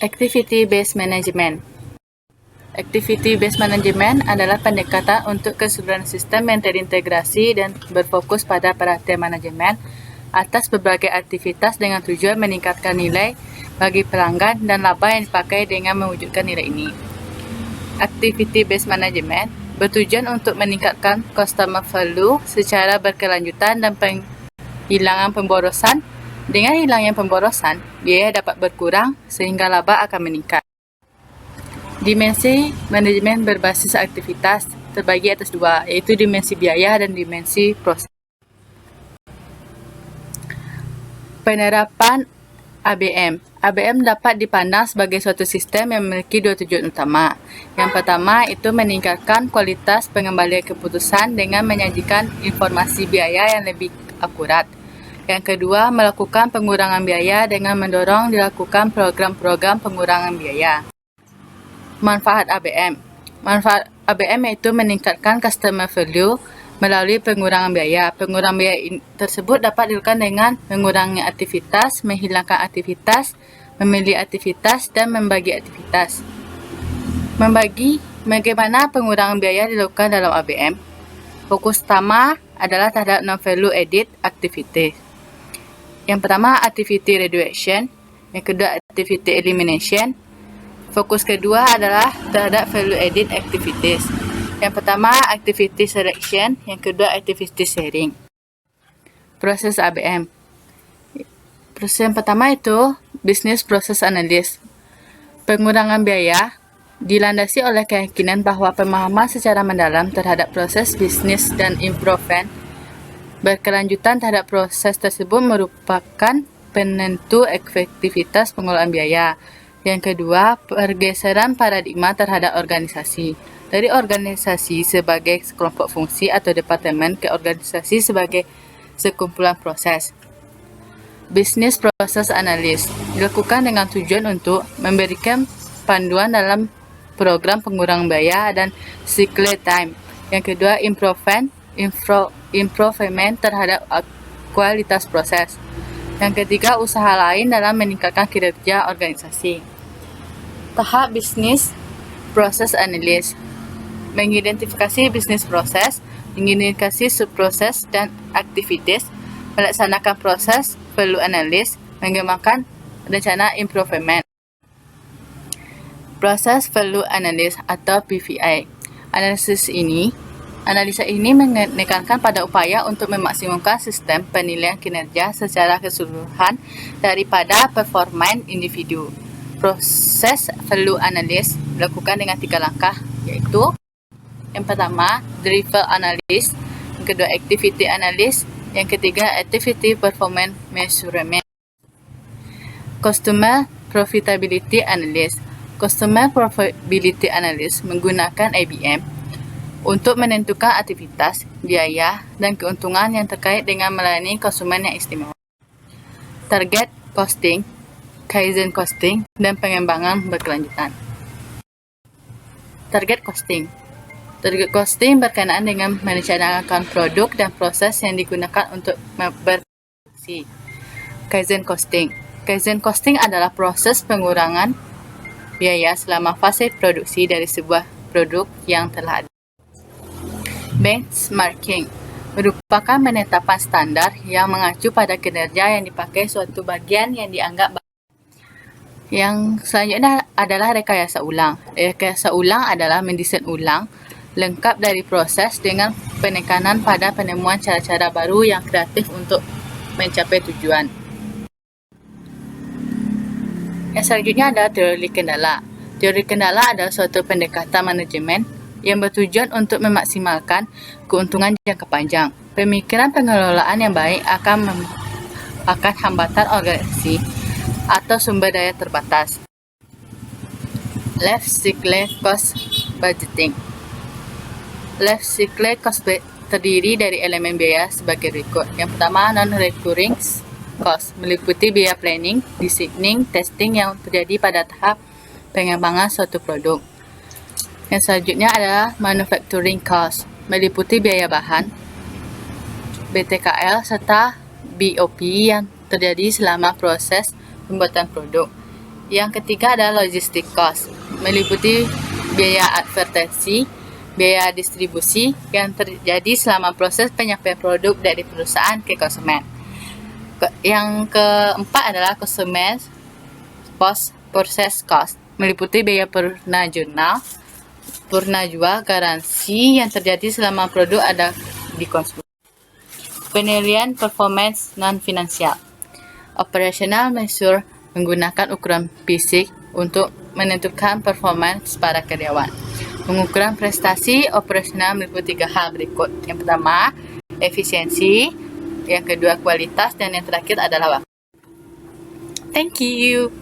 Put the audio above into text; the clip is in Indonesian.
Activity Based Management. Activity Based Management adalah pendekatan untuk keseluruhan sistem yang terintegrasi dan berfokus pada perhatian manajemen atas berbagai aktivitas dengan tujuan meningkatkan nilai bagi pelanggan dan laba yang dipakai dengan mewujudkan nilai ini. Activity Based Management bertujuan untuk meningkatkan customer value secara berkelanjutan dan penghilangan pemborosan. Dengan hilangnya pemborosan, biaya dapat berkurang sehingga laba akan meningkat. Dimensi manajemen berbasis aktivitas terbagi atas dua, yaitu dimensi biaya dan dimensi proses. Penerapan ABM. ABM dapat dipandang sebagai suatu sistem yang memiliki dua tujuan utama. Yang pertama itu meningkatkan kualitas pengembalian keputusan dengan menyajikan informasi biaya yang lebih akurat. Yang kedua, melakukan pengurangan biaya dengan mendorong dilakukan program-program pengurangan biaya. Manfaat ABM. Manfaat ABM yaitu meningkatkan customer value melalui pengurangan biaya. Pengurangan biaya tersebut dapat dilakukan dengan mengurangi aktivitas, menghilangkan aktivitas, memilih aktivitas, dan membagi aktivitas. Bagaimana pengurangan biaya dilakukan dalam ABM? Fokus utama adalah terhadap non-value added activity. Yang pertama, activity reduction. Yang kedua, activity elimination. Fokus kedua adalah terhadap value added activities. Yang pertama, activity selection. Yang kedua, activity sharing. Proses ABM. Proses yang pertama itu business process analysis. Pengurangan biaya dilandasi oleh keyakinan bahwa pemahaman secara mendalam terhadap proses bisnis dan improvement berkelanjutan terhadap proses tersebut merupakan penentu efektivitas pengelolaan biaya. Yang kedua, pergeseran paradigma terhadap organisasi. Dari organisasi sebagai sekelompok fungsi atau departemen ke organisasi sebagai sekumpulan proses. Business process analysis dilakukan dengan tujuan untuk memberikan panduan dalam program pengurangan biaya dan cycle time. Yang kedua, improvement terhadap kualitas proses. Yang ketiga, usaha lain dalam meningkatkan kinerja organisasi. Tahap Business Process Analysis mengidentifikasi bisnis proses, mengidentifikasi subproses dan aktivitas, melaksanakan proses value analysis, mengembangkan rencana improvement. Proses value analysis atau PVA. Analisa ini menekankan pada upaya untuk memaksimumkan sistem penilaian kinerja secara keseluruhan daripada performa individu. Proses value analysis dilakukan dengan 3 langkah, yaitu yang pertama, driver analysis, yang kedua, activity analysis, yang ketiga, activity performance measurement. Customer profitability analysis. Customer profitability analysis menggunakan ABM untuk menentukan aktivitas, biaya, dan keuntungan yang terkait dengan melayani konsumen yang istimewa. Target costing, Kaizen costing, dan pengembangan berkelanjutan. Target costing. Target costing berkenaan dengan merencanakan produk dan proses yang digunakan untuk berproduksi. Kaizen costing. Kaizen costing adalah proses pengurangan biaya selama fase produksi dari sebuah produk yang telah ada. Benchmarking merupakan penetapan standar yang mengacu pada kinerja yang dipakai suatu bagian yang dianggap baik. Yang selanjutnya adalah rekayasa ulang. Rekayasa ulang adalah mendesain ulang lengkap dari proses dengan penekanan pada penemuan cara-cara baru yang kreatif untuk mencapai tujuan. Yang selanjutnya adalah teori kendala. Teori kendala adalah suatu pendekatan manajemen yang bertujuan untuk memaksimalkan keuntungan jangka panjang. Pemikiran pengelolaan yang baik akan hambatan organisasi atau sumber daya terbatas. Life cycle cost budgeting. Life cycle cost terdiri dari elemen biaya sebagai berikut. Yang pertama, non-recurring cost, meliputi biaya planning, designing, testing yang terjadi pada tahap pengembangan suatu produk. Yang selanjutnya adalah manufacturing cost, meliputi biaya bahan, BTKL, serta BOP yang terjadi selama proses pembuatan produk. Yang ketiga adalah logistic cost, meliputi biaya advertensi, biaya distribusi yang terjadi selama proses penyampaian produk dari perusahaan ke konsumen. Yang keempat adalah consumer post process cost, meliputi biaya purna jual, garansi yang terjadi selama produk ada di konsumen. Penilaian performance non-finansial, operational measure menggunakan ukuran fisik untuk menentukan performance para karyawan. Pengukuran prestasi operasional meliputi 3 hal berikut. Yang pertama, efisiensi, yang kedua kualitas, dan yang terakhir adalah waktu. Thank you.